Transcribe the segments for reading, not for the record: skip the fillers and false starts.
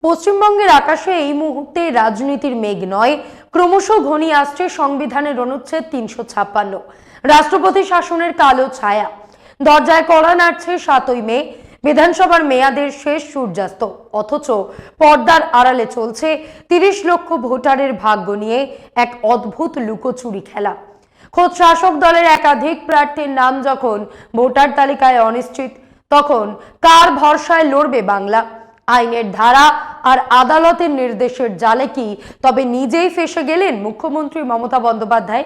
পশ্চিমবঙ্গের আকাশে এই মুহূর্তে রাজনীতির মেঘ নয়, ক্রমশ ঘনিয়ে আসছে সংবিধানের অনুচ্ছেদ ৩৫৬। রাষ্ট্রপতি শাসনের কালো ছায়া, দরজায় কড়া নাড়ছে ৭ই মে, বিধানসভার মেয়াদের শেষ সূর্যাস্ত। অথচ পর্দার আড়ালে চলছে ৩০ লক্ষ ভোটারের ভাগ্য নিয়ে এক অদ্ভুত লুকোচুরি খেলা। খোদ শাসক দলের একাধিক প্রার্থীর নাম যখন ভোটার তালিকায় অনিশ্চিত, তখন কার ভরসায় লড়বে বাংলা? আইনের ধারা আর আদালতের নির্দেশের জালে কি তবে নিজেই ফেঁসে গেলেন মুখ্যমন্ত্রী মমতা বন্দ্যোপাধ্যায়?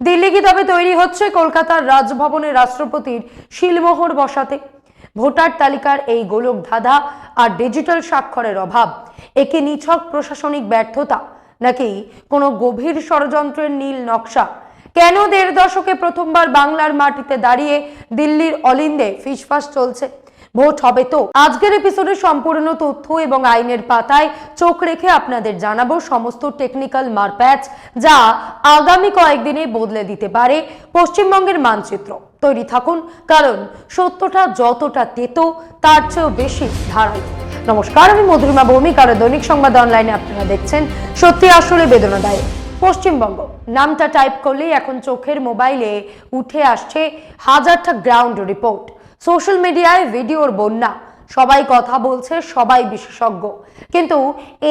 দিল্লি কি তবে তৈরি হচ্ছে কলকাতার রাজভবনে রাষ্ট্রপতির শিলমোহর বসাতে? ভোটার তালিকার এই গোলক ধাঁধা আর ডিজিটাল স্বাক্ষরের অভাব, একে নিছক প্রশাসনিক ব্যর্থতা নাকি কোনো গভীর ষড়যন্ত্রের নীল নকশা? কেন ১.৫ দশকে প্রথমবার বাংলার মাটিতে দাঁড়িয়ে দিল্লির অলিন্দে ফিসফাস চলছে? ভোট হবে তো? আজকের এপিসোডে সম্পূর্ণ তথ্য এবং আইনের পাতায় চোখ রেখে আপনাদের জানাবো সমস্ত টেকনিক্যাল মারপ্যাচ, যা আগামী কয়েকদিনে বদলে দিতে পারে পশ্চিমবঙ্গের মানচিত্র। তৈরি থাকুন, কারণ সত্যটা যতটা তেতো তার চেয়েও বেশি ধারালো। নমস্কার, আমি মধুরিমা ভৌমিক, আর দৈনিক সংবাদ অনলাইনে আপনারা দেখছেন সত্যি আসলে বেদনাদায়ক। পশ্চিমবঙ্গ নামটা টাইপ করলেই এখন চোখের মোবাইলে উঠে আসছে হাজারটা গ্রাউন্ড রিপোর্ট। সোশ্যাল মিডিয়ায় ভিডিওর বন্যা, সবাই কথা বলছে, সবাই বিশেষজ্ঞ, কিন্তু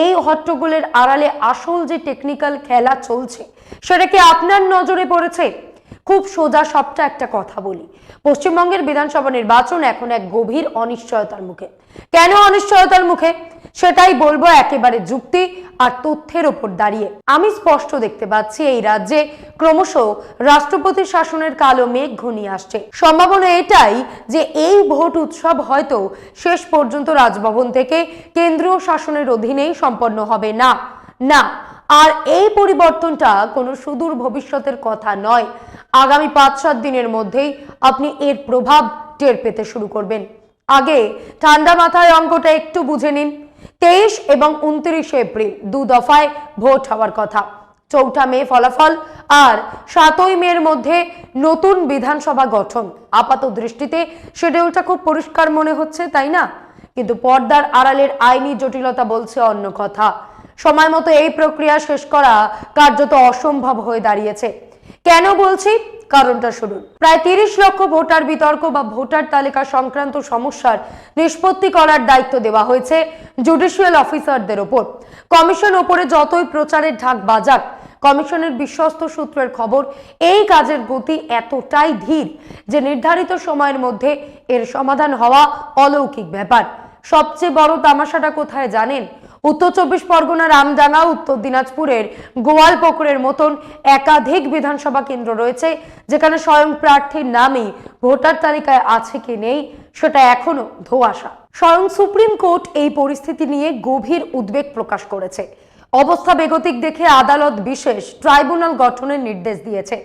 এই হট্টগোলের আড়ালে আসল যে টেকনিক্যাল খেলা চলছে সেটা কি আপনার নজরে পড়েছে? খুব সোজা সবটা একটা কথা বলি, পশ্চিমবঙ্গের বিধানসভা নির্বাচন এখন এক গভীর অনিশ্চয়তার মুখে। কেন অনিশ্চয়তার মুখে সেটাই বলবো একেবারে যুক্তি আর তথ্যের উপর দাঁড়িয়ে। আমি স্পষ্ট দেখতে পাচ্ছি এই রাজ্যে ক্রমশ রাষ্ট্রপতি শাসনের কালো মেঘ ঘনিয়ে আসছে। সম্ভাবনা এটাই যে এই ভোট উৎসব হয়তো শেষ পর্যন্ত রাজভবন থেকে কেন্দ্রীয় শাসনের অধীনেই সম্পন্ন হবে না। আর এই পরিবর্তনটা কোনো সুদূর ভবিষ্যতের কথা নয়, আগামী ৫-৭ দিনের মধ্যেই আপনি এর প্রভাব টের পেতে শুরু করবেন। আগে ঠান্ডা মাথায় অঙ্কটা একটু বুঝে নিন। ২৩ এবং ২৯ এপ্রিল ২ দফায় ভোট হওয়ার কথা। ৪ মে ফলাফল আর ৭ই মের মধ্যে নতুন বিধানসভা গঠন। আপাত দৃষ্টিতে শিডিউলটা খুব পরিষ্কার মনে হচ্ছে, তাই না? কিন্তু পর্দার আড়ালের আইনি জটিলতা বলছে অন্য কথা। সময় মতো এই প্রক্রিয়া শেষ করা কার্যত অসম্ভব হয়ে দাঁড়িয়েছে। কেন বলছি? কারণটা শুনুন। প্রায় ৩০ লক্ষ ভোটার বিতর্ক বা ভোটার তালিকা সংক্রান্ত সমস্যার নিষ্পত্তি করার দায়িত্ব দেওয়া হয়েছে জুডিশিয়াল অফিসারদের ওপর। কমিশন ওপরে যতই প্রচারের ঢাক বাজাক, কমিশনের বিশ্বস্ত সূত্রের খবর এই কাজের গতি এতটাই ধীর যে নির্ধারিত সময়ের মধ্যে এর সমাধান হওয়া অলৌকিক ব্যাপার। সবচেয়ে বড় তামাশাটা কোথায় জানেন? উত্তর ২৪ পরগনার আমডাঙ্গা, উত্তর দিনাজপুরের গোয়ালপুকুরের মতন একাধিক বিধানসভা কেন্দ্র রয়েছে যেখানে স্বয়ং প্রার্থীর নামই ভোটার তালিকায় আছে কি নেই সেটা এখনো ধোঁয়াশা। স্বয়ং সুপ্রিম কোর্ট এই পরিস্থিতি নিয়ে গভীর উদ্বেগ প্রকাশ করেছে। অবস্থা বেগতিক দেখে আদালত বিশেষ ট্রাইব্যুনাল গঠনের নির্দেশ দিয়েছে।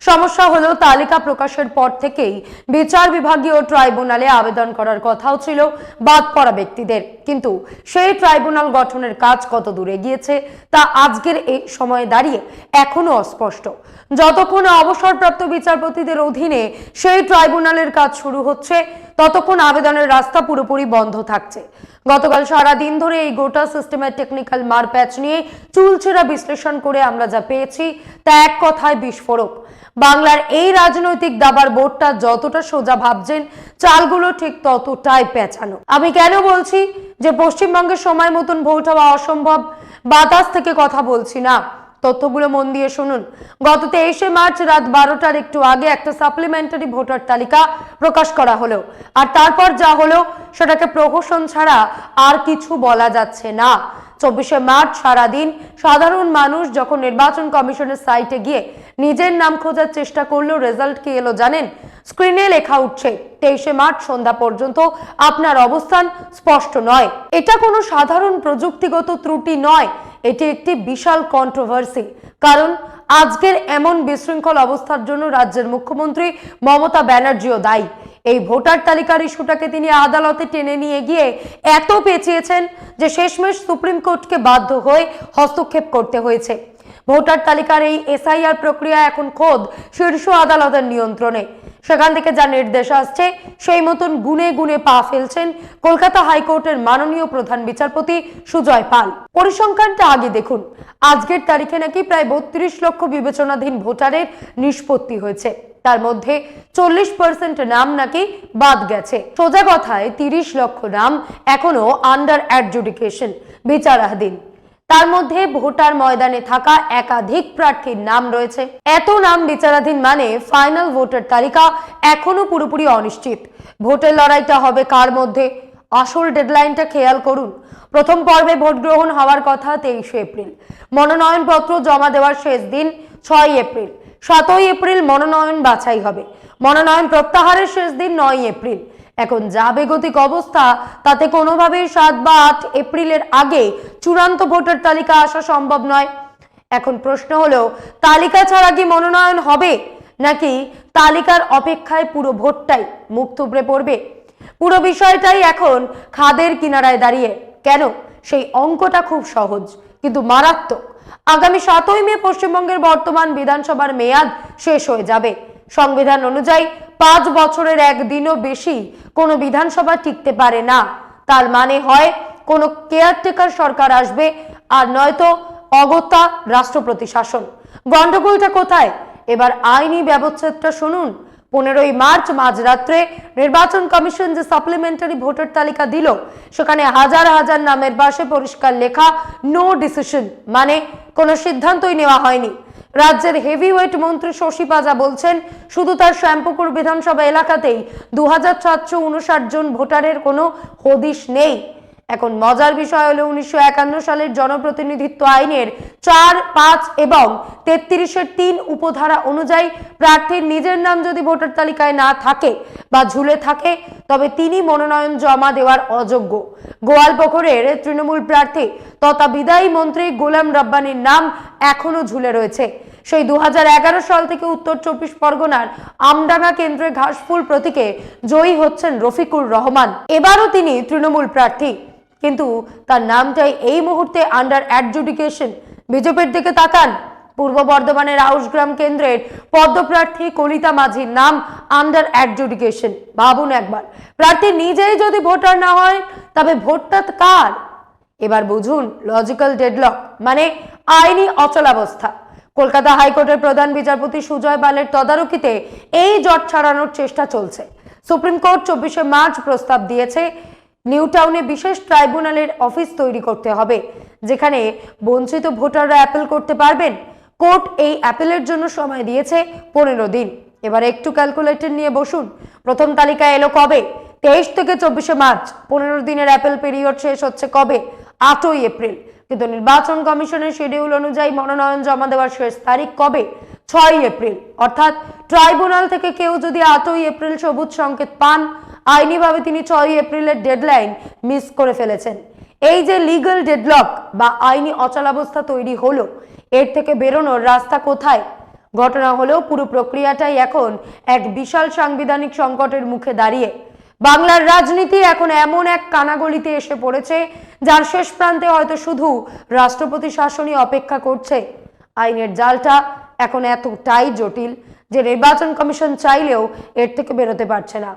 সমস্যা হলো, তালিকা প্রকাশের পর থেকেই বিচার বিভাগীয় ট্রাইব্যুনালে আবেদন করার কথাও ছিল বাদ পড়া ব্যক্তিদের, কিন্তু সেই ট্রাইব্যুনাল গঠনের কাজ কত দূর এগিয়েছে তা আজকের এই সময়ে দাঁড়িয়ে এখনো অস্পষ্ট। যতক্ষণ অবসরপ্রাপ্ত বিচারপতিদের অধীনে সেই ট্রাইব্যুনালের কাজ শুরু হচ্ছে, ততক্ষণ আবেদনের রাস্তা পুরোপুরি বন্ধ থাকছে। গতকাল সারা দিন ধরে এই গোটা সিস্টেমের টেকনিক্যাল মারপ্যাচ নিয়ে চুলচেরা বিশ্লেষণ করে আমরা যা পেয়েছি তা এক কথায় বিস্ফোরক। বাংলার এই রাজনৈতিক দাবার বোর্ডটা যতটা সোজা ভাবছেন, চালগুলো ঠিক ততটাই পেঁচানো। আমি কেন বলছি যে পশ্চিমবঙ্গের সময় মতন ভোট হওয়া অসম্ভব? বাতাস থেকে কথা বলছি না, তথ্যগুলো মন দিয়ে শুনুন। গত ২৩ মার্চ রাত ১২টার একটু আগে একটা সাপ্লিমেন্টারি ভোটার তালিকা প্রকাশ করা হলো, আর তারপর যা হলো সেটাকে প্রহসন ছাড়া আর কিছু বলা যাচ্ছে না। ২৪ মার্চ সারাদিন সাধারণ মানুষ যখন নির্বাচন কমিশনের সাইটে গিয়ে নিজের নাম খোঁজার চেষ্টা করলো, রেজাল্ট কি এলো জানেন? স্ক্রিনে লেখা উঠছে ২৩ মার্চ সন্ধ্যা পর্যন্ত আপনার অবস্থান স্পষ্ট নয়। এটা কোনো সাধারণ প্রযুক্তিগত ত্রুটি নয়, এটি একটি বিশাল কন্ট্রোভার্সি। কারণ আজকের এমন বিশৃঙ্খল অবস্থার জন্য রাজ্যের মুখ্যমন্ত্রী মমতা ব্যানার্জিও দায়ী। এই ভোটার তালিকার ইস্যুটাকে তিনি আদালতে টেনে নিয়ে গিয়ে এত পেঁচিয়েছেন যে শেষমেশ সুপ্রিম কোর্টকে বাধ্য হয়ে হস্তক্ষেপ করতে হয়েছে। ভোটার তালিকার এই এসআইআর প্রক্রিয়া এখন খোদ শীর্ষ আদালতের নিয়ন্ত্রণে। সেখান থেকে যা নির্দেশ আসছে সেই মতন গুনে গুনে পা ফেলছেন কলকাতা হাইকোর্টের মাননীয় প্রধান বিচারপতি সুজয় পাল। পরিসংখ্যানটা আগে দেখুন। আজকের তারিখে নাকি প্রায় 32 লক্ষ বিবেচনাধীন ভোটারের নিষ্পত্তি হয়েছে, তার মধ্যে 40% নাম নাকি বাদ গেছে। সোজা কথায় 30 লক্ষ নাম এখনো আন্ডার অ্যাডজুডিকেশন, বিচারাধীন। তার মধ্যে ভোটার ময়দানে থাকা একাধিক প্রার্থীর নাম রয়েছে। এত নাম বিচারাধীন মানে ফাইনাল ভোটার তালিকা এখনো পুরোপুরি অনিশ্চিত। ভোটের লড়াইটা হবে কার মধ্যে? আসল ডেডলাইনটা খেয়াল করুন। প্রথম পর্বে ভোট গ্রহণ হওয়ার কথা 23 এপ্রিল, মনোনয়নপত্র জমা দেওয়ার শেষ দিন 6 এপ্রিল, 7 এপ্রিল মনোনয়ন বাছাই হবে, মনোনয়ন প্রত্যাহারের শেষ দিন 9 এপ্রিল। এখন যা বেগতিক অবস্থা তাতে কোনোভাবেই 7 বা 8 এপ্রিলের আগে চূড়ান্ত ভোটার তালিকা আসা সম্ভব নয়। এখন প্রশ্ন হলো, তালিকা ছাড়া কি মনোনয়ন হবে, নাকি তালিকার অপেক্ষায় পুরো ভোটটাই মুখ থুবড়ে পড়বে? পুরো বিষয়টাই এখন খাদের কিনারায় দাঁড়িয়ে। কেন? সেই অঙ্কটা খুব সহজ কিন্তু মারাত্মক। আগামী 7 মে পশ্চিমবঙ্গের বর্তমান বিধানসভার মেয়াদ শেষ হয়ে যাবে। সংবিধান অনুযায়ী 5 বছরের একদিনও বেশি কোনো বিধানসভা টিকতে পারে না। তার মানে হয় কোনো কেয়ারটেকার সরকার আসবে, আর নয়তো অগত্যা রাষ্ট্রপতি শাসন। গন্ডগোলটা কোথায়? এবার আইনি ব্যবচ্ছেদটা শুনুন। 15 মার্চ মাঝরাত্রে নির্বাচন কমিশন যে সাপ্লিমেন্টারি ভোটার তালিকা দিল, সেখানে হাজার হাজার নামের পাশে পরিষ্কার লেখা নো ডিসিশন, মানে কোনো সিদ্ধান্তই নেওয়া হয়নি। রাজ্যের হেভিওয়েট মন্ত্রী শশী পাজা বলছেন, শুধু তার শ্যামপুকুর বিধানসভা এলাকাতেই 2759 জন ভোটারের কোনো হদিশ নেই। এখন মজার বিষয় হলো 1951 সালের জনপ্রতিনিধিত্ব আইনের 4, 5 এবং 33-এর 3 উপধারা অনুযায়ী প্রার্থীর নিজের নাম যদি ভোটার তালিকায় না থাকে বা ঝুলে থাকে, তবে তিনি মনোনয়ন জমা দেওয়ার অযোগ্য। গোয়ালপুকুরের তৃণমূল প্রার্থী তথা বিদায়ী মন্ত্রী গোলাম রব্বানির নাম এখনো ঝুলে রয়েছে। সেই 2011 সাল থেকে উত্তর 24 পরগনার আমডাঙ্গা কেন্দ্রে ঘাসফুল প্রতীকে জয়ী হচ্ছেন রফিকুর রহমান। এবারও তিনি তৃণমূল প্রার্থী, কিন্তু তার নামটাই এই মুহূর্তে আন্ডার অ্যাডজুডিকেশন। বিজেপির দিকে তাকান। পূর্ব বর্ধমানের আউশগ্রাম কেন্দ্রের পদ্মপ্রার্থী কলিতা মাঝির নাম আন্ডার অ্যাডজুডিকেশন। ভাবুন একবার, প্রার্থী নিজেই যদি ভোটার না হয় তবে ভোটটা কার? এবার বুঝুন লজিক্যাল ডেডলক, মানে আইনি অচলাবস্থা। কলকাতা হাইকোর্টের প্রধান বিচারপতি সুজয় পালের তদারকিতে এই জট ছাড়ানোর চেষ্টা চলছে। সুপ্রিম কোর্ট 24 মার্চ প্রস্তাব দিয়েছে, নিউ টাউনে বিশেষ ট্রাইব্যুনালের অফিস তৈরি করতে হবে, যেখানে বঞ্চিত ভোটাররা অ্যাপিল করতে পারবেন। কোর্ট এই অ্যাপিলের জন্য সময় দিয়েছে 15 দিন। এবার একটু ক্যালকুলেটর নিয়ে বসুন। প্রথম তালিকা এলো কবে? 23 থেকে 24 মার্চ। 15 দিনের অ্যাপিল পিরিয়ড শেষ হচ্ছে কবে? 8 এপ্রিল। কিন্তু নির্বাচন কমিশনের শিডিউল অনুযায়ী মনোনয়ন জমা দেওয়ার শেষ তারিখ কবে? 6 এপ্রিল। অর্থাৎ ট্রাইব্যুনাল থেকে কেউ যদি 8 এপ্রিল সবুজ সংকেত পান, আইনিভাবে তিনি 6 এপ্রিলের ডেডলাইন মিস করে ফেলেছেন। এই যে লিগ্যাল ডেডলক বা আইনি অচলাবস্থা তৈরি হলো, এর থেকে বেরোনোর রাস্তা কোথায়? ঘটনা হলো পুরো প্রক্রিয়াটাই এখন এক বিশাল সাংবিধানিক সংকটের মুখে দাঁড়িয়ে। বাংলার রাজনীতি এখন এমন এক কানাগলিতে এসে পড়েছে, যার শেষ প্রান্তে হয়তো শুধু রাষ্ট্রপতি শাসনই অপেক্ষা করছে। আইনের জালটা এখন এতটাই জটিল যে নির্বাচন কমিশন চাইলেও এর থেকে বেরোতে পারছে না।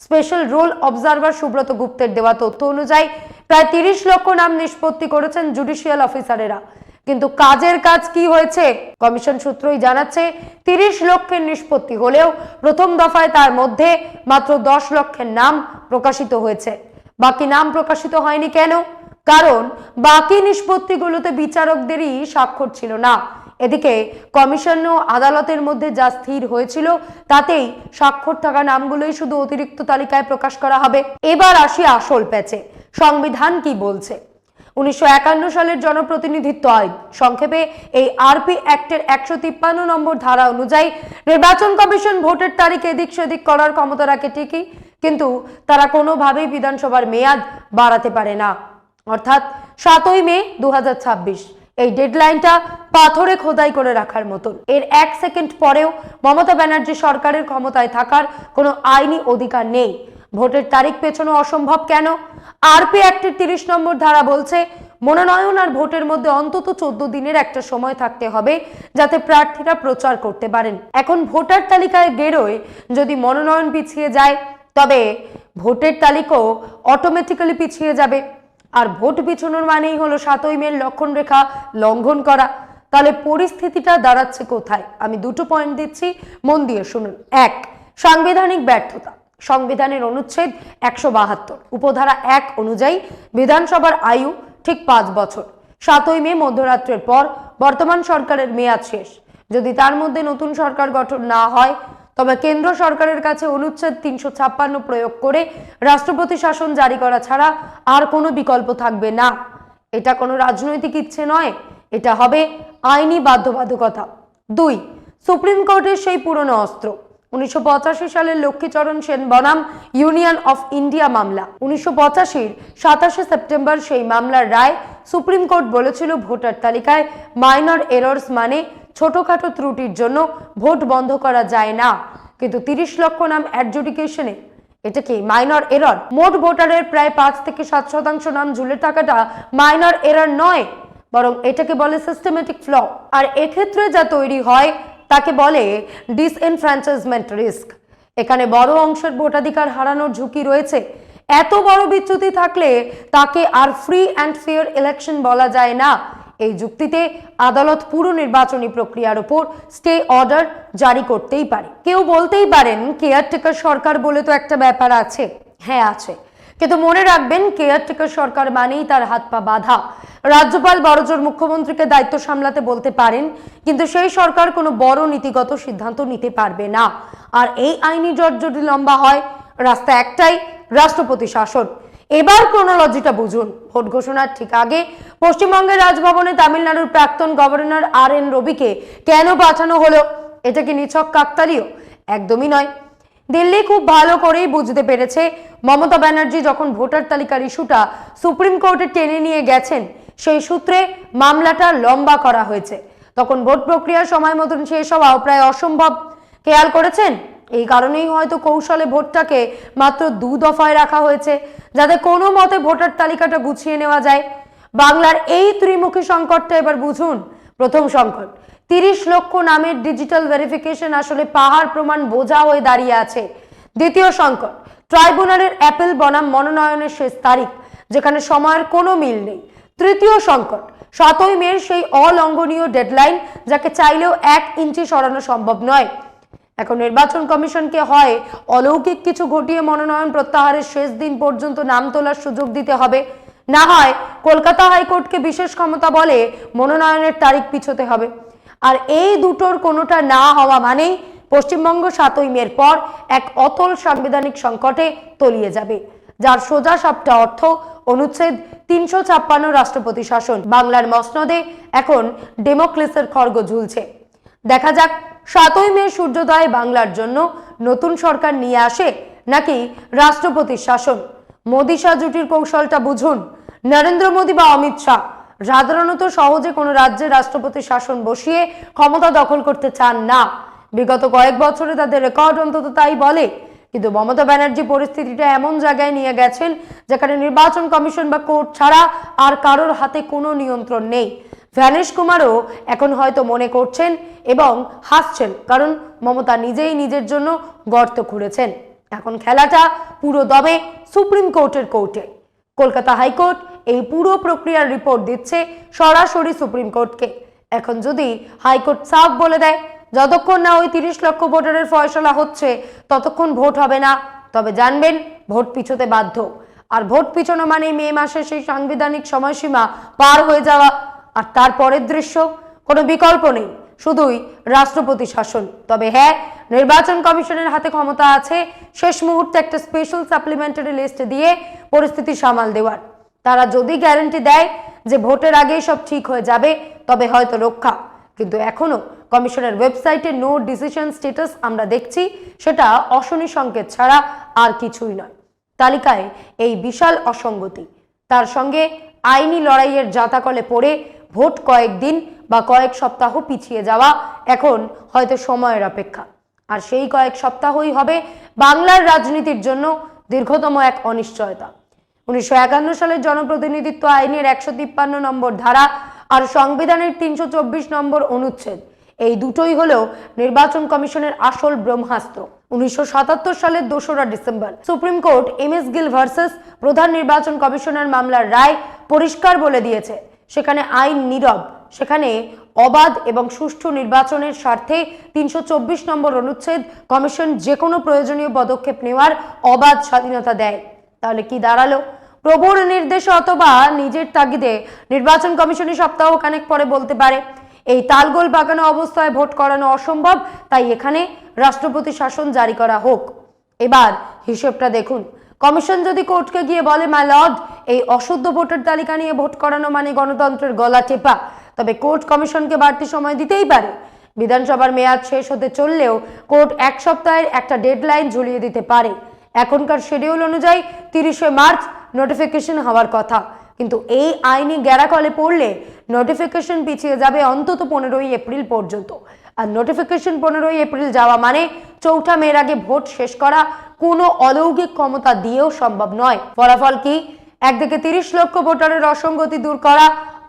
স্পেশাল রোল অবজারভার সুব্রত গুপ্তের দেওয়া তথ্য অনুযায়ী প্রায় 30 লক্ষ নাম নিষ্পত্তি করেছেন জুডিশিয়াল অফিসারেরা। কিন্তু কাজের কাজ কি হয়েছে? কমিশন সূত্রই জানাচ্ছে, 30 লক্ষের নিষ্পত্তি হলেও প্রথম দফায় তার মধ্যে মাত্র 10 লক্ষের নাম প্রকাশিত হয়েছে। বাকি নাম প্রকাশিত হয়নি কেন? কারণ বাকি নিষ্পত্তিগুলোতে বিচারকদেরই স্বাক্ষর ছিল না। এদিকে কমিশন ও আদালতের মধ্যে যা স্থির হয়েছিল, তাতেই স্বাক্ষর থাকা নামগুলোই শুধু অতিরিক্ত তালিকায় প্রকাশ করা হবে। এবার আসি আসল প্যাচে। সংবিধান কি বলছে? 1951 সালের জনপ্রতিনিধিত্ব আইন, সংক্ষেপে এই আরপি অ্যাক্টের 153 নম্বর ধারা অনুযায়ী নির্বাচন কমিশন ভোটের তারিখ এদিক সেদিক করার ক্ষমতা রাখে ঠিকই, কিন্তু তারা কোনোভাবেই বিধানসভার মেয়াদ বাড়াতে পারে না। অর্থাৎ 7 মে 2026 এই ডেডলাইনটা পাথরে খোদাই করে রাখার মতন। এর 1 সেকেন্ড পরেও মমতা ব্যানার্জি সরকারের ক্ষমতায় থাকার কোনো আইনি অধিকার নেই। ভোটের তারিখ পেছানো অসম্ভব কেন? আরপি অ্যাক্টের 30 নম্বর ধারা বলছে, মনোনয়ন আর ভোটের মধ্যে অন্তত 14 দিনের একটা সময় থাকতে হবে যাতে প্রার্থীরা প্রচার করতে পারেন। এখন ভোটার তালিকায় গেরোয় যদি মনোনয়ন পিছিয়ে যায় তবে ভোটের তালিকাও অটোমেটিক্যালি পিছিয়ে যাবে। আর ভোট পিছানোর মানেই হলো 7ই মের লক্ষণ রেখা লঙ্ঘন করা। তাহলে পরিস্থিতিটা দাঁড়াচ্ছে কোথায়? আমি দুটো পয়েন্ট দিচ্ছি, মন দিয়ে শুনুন। 1, সাংবিধানিক ব্যর্থতা। সংবিধানের অনুচ্ছেদ 172 উপধারা 1 অনুযায়ী বিধানসভার আয়ু ঠিক 5 বছর। 7ই মে মধ্যরাত্রের পর বর্তমান সরকারের মেয়াদ শেষ। যদি তার মধ্যে নতুন সরকার গঠন না হয় তবে কেন্দ্র সরকারের কাছে অনুচ্ছেদ 356 প্রয়োগ করে রাষ্ট্রপতি শাসন জারি করা ছাড়া আর কোনো বিকল্প থাকবে না। এটা কোনো রাজনৈতিক ইচ্ছে নয়, এটা হবে আইনি বাধ্যবাধকতা। 2, সুপ্রিম কোর্টের সেই পুরনো অস্ত্র। 1985 সালের লক্ষ্মীচরণ সেন বনাম ইউনিয়ন অফ ইন্ডিয়া মামলা। 1985-র 27 সেপ্টেম্বর সেই মামলার রায় সুপ্রিম কোর্ট বলেছিল ভোটার তালিকায় মাইনর এরর্স মানে ছোটখাটো ত্রুটির জন্য ভোট বন্ধ করা যায় না, কিন্তু 30 লক্ষ নাম অ্যাডজুডিকেশনে এটা কি মাইনর এরর? মোট ভোটারের প্রায় 5 থেকে 7% নাম ঝুলে থাকাটা মাইনর এরর নয়, বরং এটাকে বলে সিস্টেমেটিক ফ্ল। আর এক্ষেত্রে যা তৈরি হয় তাকে বলে ডিসএনফ্র্যাঞ্চাইজমেন্ট রিস্ক। এখানে বড় অংশের ভোটাধিকার হারানোর ঝুঁকি রয়েছে। এত বড় বিচ্যুতি থাকলে তাকে আর ফ্রি অ্যান্ড ফেয়ার ইলেকশন বলা যায় না। এই যুক্তিতে আদালত পুরো নির্বাচনী প্রক্রিয়ার উপর স্টে অর্ডার জারি করতেই পারে। কেউ বলতেই পারেন কেয়ারটেকার সরকার বলে তো একটা ব্যাপার আছে। হ্যাঁ আছে, কিন্তু মনে রাখবেন কেয়ারটেকার সরকার মানেই তার হাত পা বাঁধা। রাজ্যপাল বড়জোর মুখ্যমন্ত্রীকে দায়িত্ব সামলাতে বলতে পারেন, কিন্তু সেই সরকার কোনো বড় নীতিগত সিদ্ধান্ত নিতে পারবে না। আর এই আইনি জট যদি লম্বা হয়, রাস্তা একটাই, রাষ্ট্রপতি শাসন। এবার ক্রোনোলজিটা বুঝুন। ভোট ঘোষণার ঠিক আগে পশ্চিমবঙ্গের রাজভবনে তামিলনাড়ুর প্রাক্তন গভর্নর RN রবিকে কেন পাঠানো হলো? এটা কি নিছক কাকতালীয়? একদমই নয়। দিল্লি খুব ভালো করেই বুঝতে পেরেছে মমতা ব্যানার্জি যখন ভোটার তালিকার ইস্যুটা সুপ্রিম কোর্টে টেনে নিয়ে গেছেন, সেই সূত্রে মামলাটা লম্বা করা হয়েছে। তখন ভোট প্রক্রিয়ার সময় মতন শেষ হওয়াও প্রায় অসম্ভব। খেয়াল করেছেন? এই কারণেই হয়তো কৌশলে ভোটটাকে মাত্র 2 দফায় রাখা হয়েছে, যাতে কোনো মতে ভোটার তালিকাটা গুছিয়ে নেওয়া যায়। বাংলার এই ত্রিমুখী সংকটটা এবার বুঝুন। প্রথম সংকট, 30 লক্ষ নামের ডিজিটাল ভেরিফিকেশন আসলে পাহাড় প্রমাণ বোঝা হয়ে দাঁড়িয়ে আছে। দ্বিতীয় সংকট, ট্রাইব্যুনালের অ্যাপিল বনাম মনোনয়নের শেষ তারিখ, যেখানে সময়ের কোনো মিল নেই। তৃতীয় সংকট, 7ই মের সেই অলঙ্ঘনীয় ডেডলাইন, যাকে চাইলেও 1 ইঞ্চি সরানো সম্ভব নয়। এখন নির্বাচন কমিশনকে হয় অলৌকিক কিছু ঘটিয়ে মনোনয়ন প্রত্যাহারের শেষ দিন পর্যন্ত নাম তোলার সুযোগ দিতে হবে, না হয় কলকাতা হাইকোর্টকে বিশেষ ক্ষমতা বলে মনোনয়নের তারিখ পিছোতে হবে। আর এই দুটোর কোনোটা না হওয়া মানেই পশ্চিমবঙ্গ 7ই মের পর এক অতল সাংবিধানিক সংকটে তলিয়ে যাবে, যার সোজা সাপটা অর্থ অনুচ্ছেদ 356 রাষ্ট্রপতি শাসন। বাংলার মসনদে এখন ডেমোক্রেসির খড়গ ঝুলছে। দেখা যাক 7ই মে সূর্যোদয় বাংলার জন্য নতুন সরকার নিয়ে আসে নাকি রাষ্ট্রপতির শাসন। মোদী শাহ জুটির কৌশলটা বুঝুন। নরেন্দ্র মোদী বা অমিত শাহ সাধারণত সহজে কোনো রাজ্যে রাষ্ট্রপতি শাসন বসিয়ে ক্ষমতা দখল করতে চান না। বিগত কয়েক বছরে তাদের রেকর্ড অন্তত তাই বলে। কিন্তু মমতা ব্যানার্জি পরিস্থিতিটা এমন জায়গায় নিয়ে গেছেন যেখানে নির্বাচন কমিশন বা কোর্ট ছাড়া আর কারোর হাতে কোনো নিয়ন্ত্রণ নেই। ভ্যানেশ কুমারও এখন হয়তো মনে করছেন এবং হাসছেন, কারণ মমতা নিজেই নিজের জন্য গর্ত খুঁড়েছেন। এখন খেলাটা পুরো দমে সুপ্রিম কোর্টের কোর্টে। কলকাতা হাইকোর্ট এই পুরো প্রক্রিয়ার রিপোর্ট দিচ্ছে সরাসরি সুপ্রিম কোর্টকে। এখন যদি হাইকোর্ট সাফ বলে দেয় যতক্ষণ না ওই 30 লক্ষ ভোটারের ফয়সলা হচ্ছে ততক্ষণ ভোট হবে না, তবে জানবেন ভোট পিছোতে বাধ্য। আর ভোট পিছনো মানে মে মাসে সেই সাংবিধানিক সময়সীমা পার হয়ে যাওয়া। আর তারপরের দৃশ্য, কোনো বিকল্প নেই, শুধুই রাষ্ট্রপতি শাসন। তবে হ্যাঁ, নির্বাচন কমিশনের হাতে ক্ষমতা আছে শেষ মুহূর্তে একটা স্পেশাল সাপ্লিমেন্টারি লিস্ট দিয়ে পরিস্থিতি সামাল দেওয়ার। তারা যদি গ্যারান্টি দেয় যে ভোটের আগেই সব ঠিক হয়ে যাবে তবে হয়তো রক্ষা। কিন্তু এখনো কমিশনের ওয়েবসাইটে নো ডিসিশন স্ট্যাটাস আমরা দেখছি, সেটা অশনি সংকেত ছাড়া আর কিছুই নয়। তালিকায় এই বিশাল অসঙ্গতি, তার সঙ্গে আইনি লড়াইয়ের জাঁতাকলে পড়ে ভোট কয়েকদিন বা কয়েক সপ্তাহ পিছিয়ে যাওয়া এখন হয়তো সময়ের অপেক্ষা। আর সেই কয়েক সপ্তাহই হবে বাংলার রাজনীতির জন্য দীর্ঘতম এক অনিশ্চয়তা। 1951 সালের জনপ্রতিনিধিত্ব আইনের 153 নম্বর ধারা আর সংবিধানের 324 নম্বর অনুচ্ছেদ, এই দুটোই হলো নির্বাচন কমিশনের আসল ব্রহ্মাস্ত্র। 1977 সালের 2রা December Supreme Court MS Gill versus প্রধান নির্বাচন কমিশনার মামলার রায় পরিষ্কার বলে দিয়েছে, সেখানে আইন নীরব, সেখানে অবাধ এবং সুষ্ঠু নির্বাচনের স্বার্থে 324 নম্বর অনুচ্ছেদ কমিশন যে কোনো প্রয়োজনীয় পদক্ষেপ নেওয়ার অবাধ স্বাধীনতা দেয়। তাহলে কি দাঁড়ালো? প্রভুর নির্দেশে অথবা নিজের তাগিদে নির্বাচন কমিশনই সপ্তাহখানেক পরে বলতে পারে এই তালগোল পাকানো অবস্থায় ভোট করানো অসম্ভব, তাই এখানে রাষ্ট্রপতি শাসন জারি করা হোক। এবার হিসেবটা দেখুন, কমিশন যদি কোর্টকে গিয়ে বলে মাই লর্ড এই অশুদ্ধ ভোটার তালিকা নিয়ে ভোট করানো মানে গণতন্ত্রের গলা টেপা, তবে কোর্ট কমিশনকে বাড়তি সময় দিতেই পারে। বিধানসভার মেয়াদ শেষ হতে চললেও কোর্ট এক সপ্তাহের একটা ডেডলাইন ঝুলিয়ে দিতে পারে। এখনকার শিডিউল অনুযায়ী 30শে মার্চ নোটিফিকেশন হওয়ার কথা, কিন্তু এই আইনি গ্যারাকলে পড়লে নোটিফিকেশন পিছিয়ে যাবে অন্তত 15ই এপ্রিল পর্যন্ত। আর নোটিফিকেশন 15ই এপ্রিল যাওয়া মানে 4ঠা মের আগে ভোট শেষ করা কোনো অলৌকিক ক্ষমতা দিয়েও সম্ভব নয়। ফলাফল কি? একদিকে 30 লক্ষ ভোটারের অসঙ্গতি দূর করা,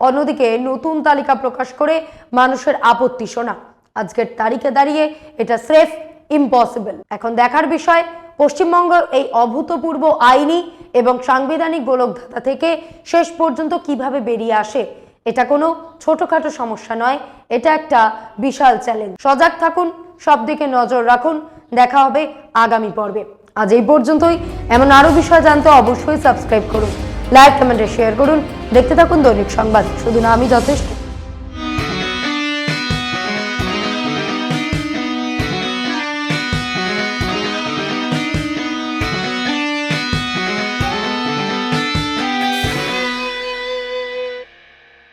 অন্যদিকে নতুন তালিকা প্রকাশ করে মানুষের আপত্তি শোনা। আজকের তারিখে দাঁড়িয়ে এটা স্রেফ ইম্পসিবল। এখন দেখার বিষয় পশ্চিমবঙ্গ এই অভূতপূর্ব আইনি এবং সাংবিধানিক গোলকধাঁধা থেকে শেষ পর্যন্ত কিভাবে বেরিয়ে আসে। এটা কোনো ছোটখাটো সমস্যা নয়, এটা একটা বিশাল চ্যালেঞ্জ। সজাগ থাকুন, সব দিকে নজর রাখুন। দেখা হবে আগামী পর্বে। আজ এই পর্যন্তই। এমন আরো বিষয় জানতে অবশ্যই সাবস্ক্রাইব করুন, লাইক কমেন্টে শেয়ার করুন। দেখতে থাকুন দৈনিক সংবাদ। শুধু না আমি যথেষ্ট।